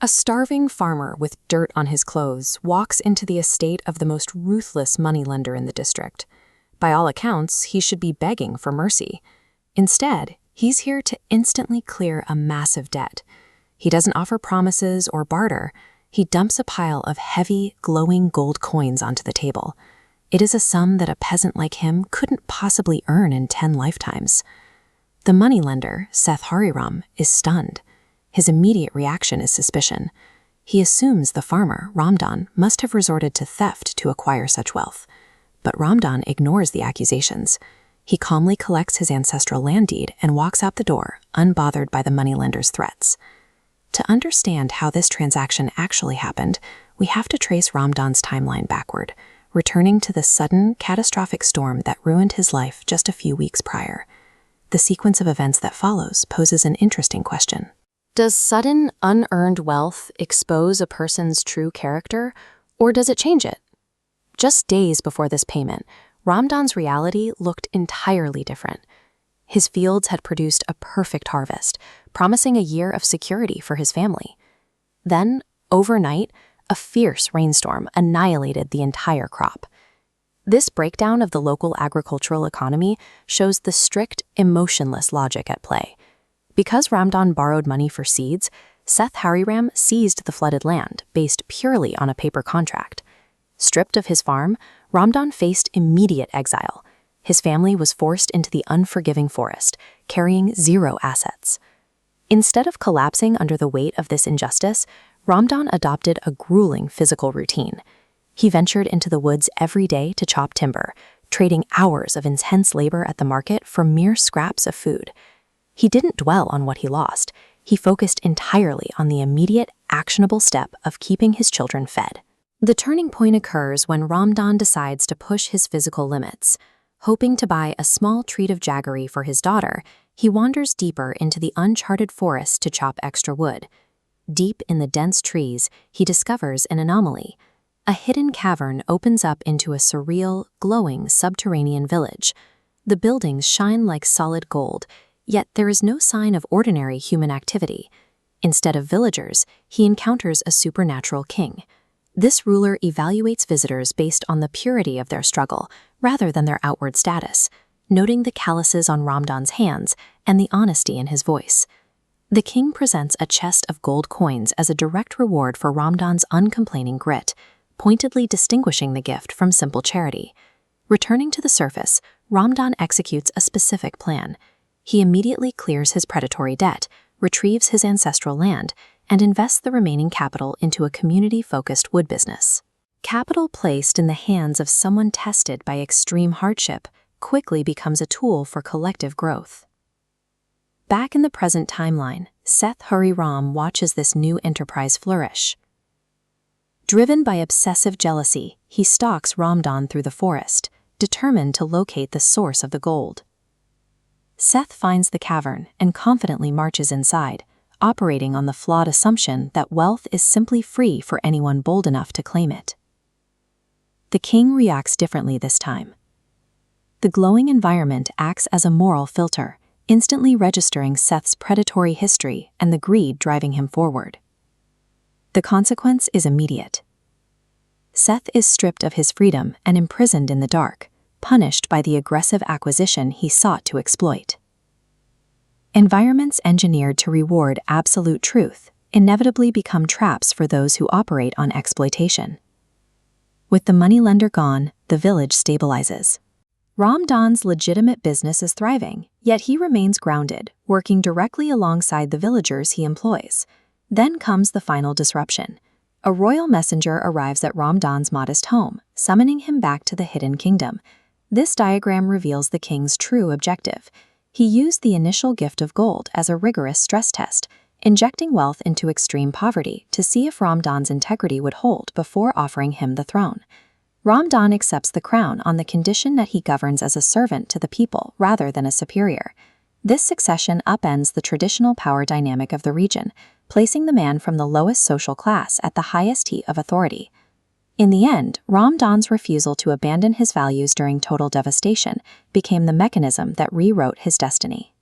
A starving farmer with dirt on his clothes walks into the estate of the most ruthless moneylender in the district. By all accounts, he should be begging for mercy. Instead, he's here to instantly clear a massive debt. He doesn't offer promises or barter. He dumps a pile of heavy, glowing gold coins onto the table. It is a sum that a peasant like him couldn't possibly earn in 10 lifetimes. The moneylender, Seth Hariram, is stunned. His immediate reaction is suspicion. He assumes the farmer, Ramdan, must have resorted to theft to acquire such wealth. But Ramdan ignores the accusations. He calmly collects his ancestral land deed and walks out the door, unbothered by the moneylender's threats. To understand how this transaction actually happened, we have to trace Ramdan's timeline backward, returning to the sudden, catastrophic storm that ruined his life just a few weeks prior. The sequence of events that follows poses an interesting question. Does sudden, unearned wealth expose a person's true character, or does it change it? Just days before this payment, Ramdan's reality looked entirely different. His fields had produced a perfect harvest, promising a year of security for his family. Then, overnight, a fierce rainstorm annihilated the entire crop. This breakdown of the local agricultural economy shows the strict, emotionless logic at play. Because Ramdan borrowed money for seeds, Seth Hariram seized the flooded land based purely on a paper contract. Stripped of his farm, Ramdan faced immediate exile. His family was forced into the unforgiving forest, carrying 0 assets. Instead of collapsing under the weight of this injustice, Ramdan adopted a grueling physical routine. He ventured into the woods every day to chop timber, trading hours of intense labor at the market for mere scraps of food. He didn't dwell on what he lost. He focused entirely on the immediate, actionable step of keeping his children fed. The turning point occurs when Ramdan decides to push his physical limits. Hoping to buy a small treat of jaggery for his daughter, he wanders deeper into the uncharted forest to chop extra wood. Deep in the dense trees, he discovers an anomaly. A hidden cavern opens up into a surreal, glowing subterranean village. The buildings shine like solid gold, yet there is no sign of ordinary human activity. Instead of villagers, he encounters a supernatural king. This ruler evaluates visitors based on the purity of their struggle, rather than their outward status, noting the calluses on Ramdan's hands and the honesty in his voice. The king presents a chest of gold coins as a direct reward for Ramdan's uncomplaining grit, pointedly distinguishing the gift from simple charity. Returning to the surface, Ramdan executes a specific plan. He immediately clears his predatory debt, retrieves his ancestral land, and invests the remaining capital into a community-focused wood business. Capital placed in the hands of someone tested by extreme hardship quickly becomes a tool for collective growth. Back in the present timeline, Seth Hariram watches this new enterprise flourish. Driven by obsessive jealousy, he stalks Ramdan through the forest, determined to locate the source of the gold. Seth finds the cavern and confidently marches inside, operating on the flawed assumption that wealth is simply free for anyone bold enough to claim it. The king reacts differently this time. The glowing environment acts as a moral filter, instantly registering Seth's predatory history and the greed driving him forward. The consequence is immediate. Seth is stripped of his freedom and imprisoned in the dark, punished by the aggressive acquisition he sought to exploit. Environments engineered to reward absolute truth inevitably become traps for those who operate on exploitation. With the moneylender gone, the village stabilizes. Ramdan's legitimate business is thriving, yet he remains grounded, working directly alongside the villagers he employs. Then comes the final disruption. A royal messenger arrives at Ramdan's modest home, summoning him back to the hidden kingdom. This diagram reveals the king's true objective. He used the initial gift of gold as a rigorous stress test, injecting wealth into extreme poverty to see if Ramdan's integrity would hold before offering him the throne. Ramdan accepts the crown on the condition that he governs as a servant to the people rather than a superior. This succession upends the traditional power dynamic of the region, placing the man from the lowest social class at the highest heat of authority. In the end, Ramdan's refusal to abandon his values during total devastation became the mechanism that rewrote his destiny.